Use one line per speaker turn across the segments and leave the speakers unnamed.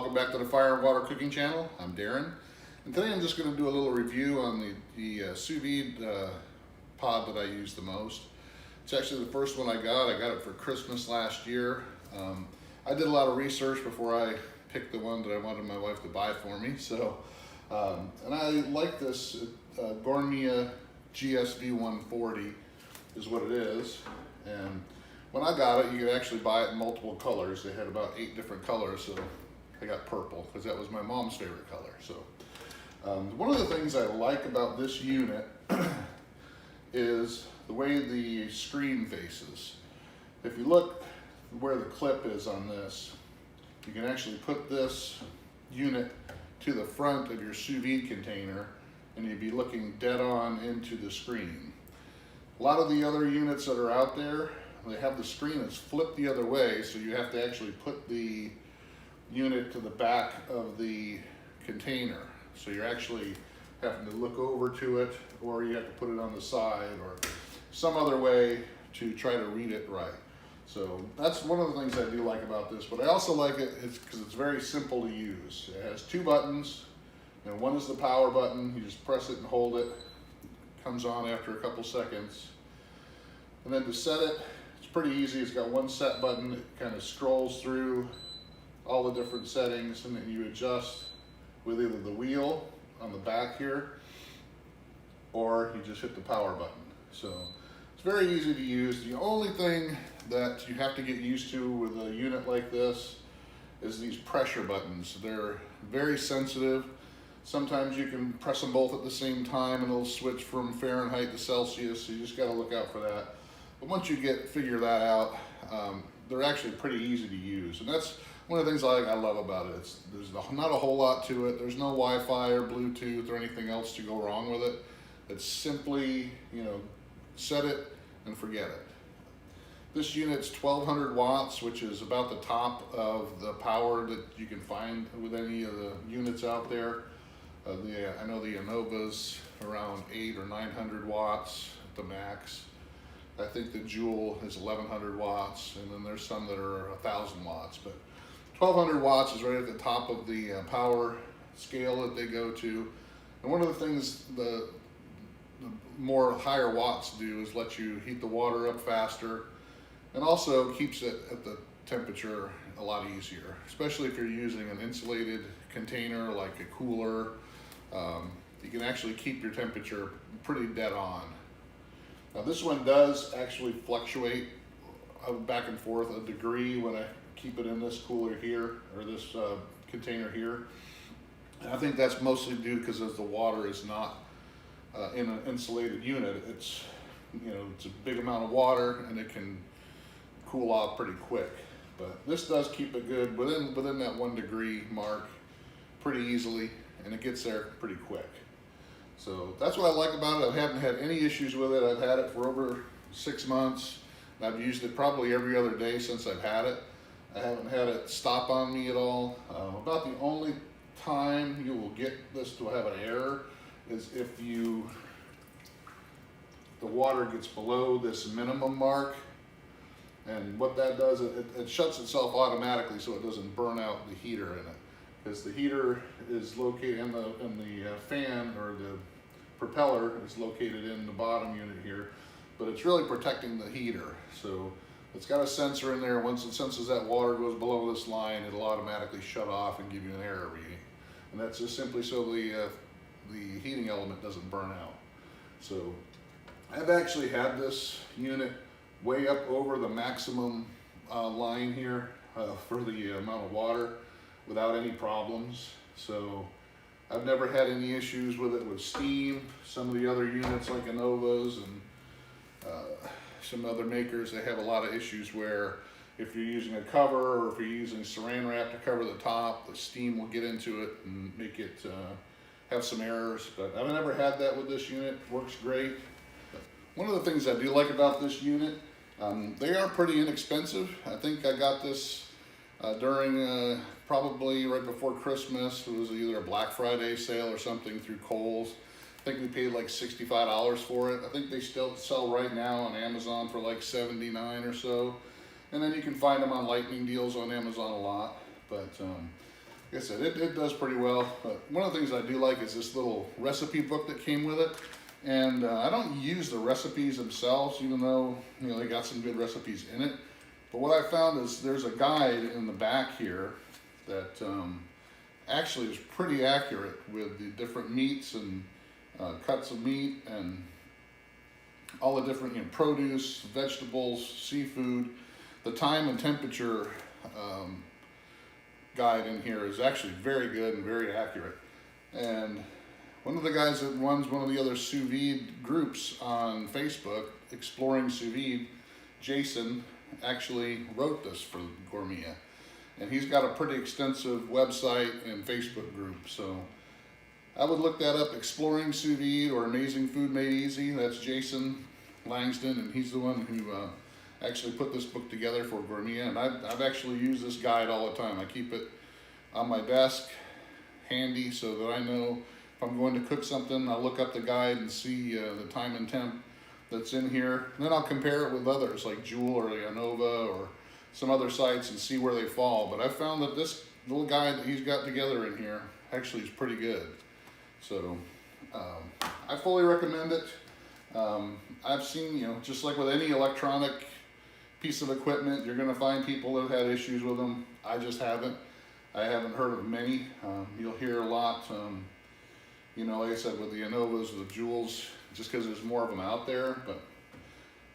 welcome back to the Fire and Water Cooking Channel. I'm Darren, and today I'm just going to do a little review on the Sous Vide pod that I use the most. It's actually the first one I got. I got it for Christmas last year. I did a lot of research before I picked the one that I wanted my wife to buy for me. So, and I like this Gourmia GSV-140 is what it is. And when I got it, you could actually buy it in multiple colors. They had about 8 different colors, so I got purple because that was my mom's favorite color. So one of the things I like about this unit is the way the screen faces. If you look where the clip is on this, you can actually put this unit to the front of your sous vide container and you'd be looking dead on into the screen. A lot of the other units that are out there, they have the screen that's flipped the other way, so you have to actually put the unit to the back of the container. So you're actually having to look over to it, or you have to put it on the side, or some other way to try to read it right. So that's one of the things I do like about this, but I also like it because it's very simple to use. It has 2 buttons, and one is the power button. You just press it and hold it. It comes on after a couple seconds. And then to set it, it's pretty easy. It's got one set button. It kind of scrolls through all the different settings, and then you adjust with either the wheel on the back here, or you just hit the power button. So it's very easy to use. The only thing that you have to get used to with a unit like this is these pressure buttons. They're very sensitive. Sometimes you can press them both at the same time and it'll switch from Fahrenheit to Celsius, so you just got to look out for that. But once you figure that out, they're actually pretty easy to use. And that's one of the things I love about it. There's not a whole lot to it. There's no Wi-Fi or Bluetooth or anything else to go wrong with it. It's simply, set it and forget it. This unit's 1200 watts, which is about the top of the power that you can find with any of the units out there. I know the Innova's around 800 or 900 watts at the max. I think the Joule is 1100 watts, and then there's some that are 1000 watts. But 1200 watts is right at the top of the power scale that they go to. And one of the things the more higher watts do is let you heat the water up faster, and also keeps it at the temperature a lot easier, especially if you're using an insulated container like a cooler. You can actually keep your temperature pretty dead on. Now this one does actually fluctuate back and forth a degree when I keep it in this cooler here, or this container here. And I think that's mostly due because the water is not in an insulated unit. It's it's a big amount of water and it can cool off pretty quick. But this does keep it good within that 1 degree mark pretty easily, and it gets there pretty quick. So that's what I like about it. I haven't had any issues with it. I've had it for over 6 months. I've used it probably every other day since I've had it. I haven't had it stop on me at all. About the only time you will get this to have an error is if the water gets below this minimum mark. And what that does, it shuts itself automatically so it doesn't burn out the heater in it. Because the heater is located in the fan, or the propeller is located in the bottom unit here, but it's really protecting the heater. So it's got a sensor in there. Once it senses that water goes below this line, it'll automatically shut off and give you an error reading. And that's just simply so the heating element doesn't burn out. So I've actually had this unit way up over the maximum line here for the amount of water without any problems. So I've never had any issues with it with steam. Some of the other units like Innova's and some other makers, they have a lot of issues where if you're using a cover or if you're using saran wrap to cover the top, the steam will get into it and make it have some errors. But I've never had that with this unit. It works great. One of the things I do like about this unit, they are pretty inexpensive. I think I got this during probably right before Christmas. It was either a Black Friday sale or something through Kohl's. I think we paid like $65 for it. I think they still sell right now on Amazon for like $79 or so. And then you can find them on lightning deals on Amazon a lot. But like I said, it does pretty well. But one of the things I do like is this little recipe book that came with it. And I don't use the recipes themselves, even though, you know, they got some good recipes in it. But what I found is there's a guide in the back here that actually is pretty accurate with the different meats and cuts of meat and all the different, you know, produce, vegetables, seafood. The time and temperature guide in here is actually very good and very accurate. And one of the guys that runs one of the other sous vide groups on Facebook, Exploring Sous Vide, Jason, actually wrote this for Gourmia. And he's got a pretty extensive website and Facebook group. So I would look that up, Exploring Sous Vide or Amazing Food Made Easy. That's Jason Langston, and he's the one who actually put this book together for Gourmia. And I've actually used this guide all the time. I keep it on my desk, handy, so that I know if I'm going to cook something, I'll look up the guide and see the time and temp that's in here. And then I'll compare it with others like Jewel or Leonova or some other sites and see where they fall. But I found that this little guide that he's got together in here actually is pretty good. So I fully recommend it. I've seen, you know, just like with any electronic piece of equipment, you're going to find people that have had issues with them. I just haven't. I haven't heard of many. You'll hear a lot, you know, like I said, with the Lenovas, the Jewels, just because there's more of them out there. But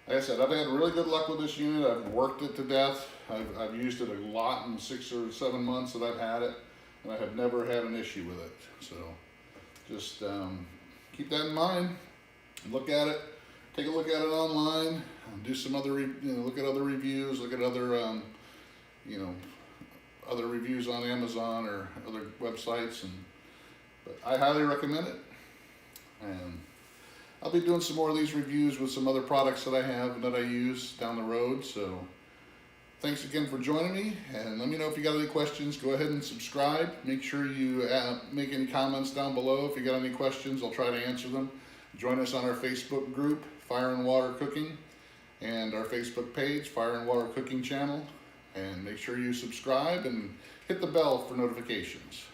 like I said, I've had really good luck with this unit. I've worked it to death. I've used it a lot in 6 or 7 months that I've had it, and I have never had an issue with it. So just keep that in mind. Look at it. Take a look at it online. Do some other, look at other reviews. Look at other, you know, other reviews on Amazon or other websites. But I highly recommend it. And I'll be doing some more of these reviews with some other products that I have and that I use down the road. So thanks again for joining me, and let me know if you got any questions. Go ahead and subscribe. Make sure you make any comments down below. If you got any questions, I'll try to answer them. Join us on our Facebook group, Fire and Water Cooking, and our Facebook page, Fire and Water Cooking Channel. And make sure you subscribe and hit the bell for notifications.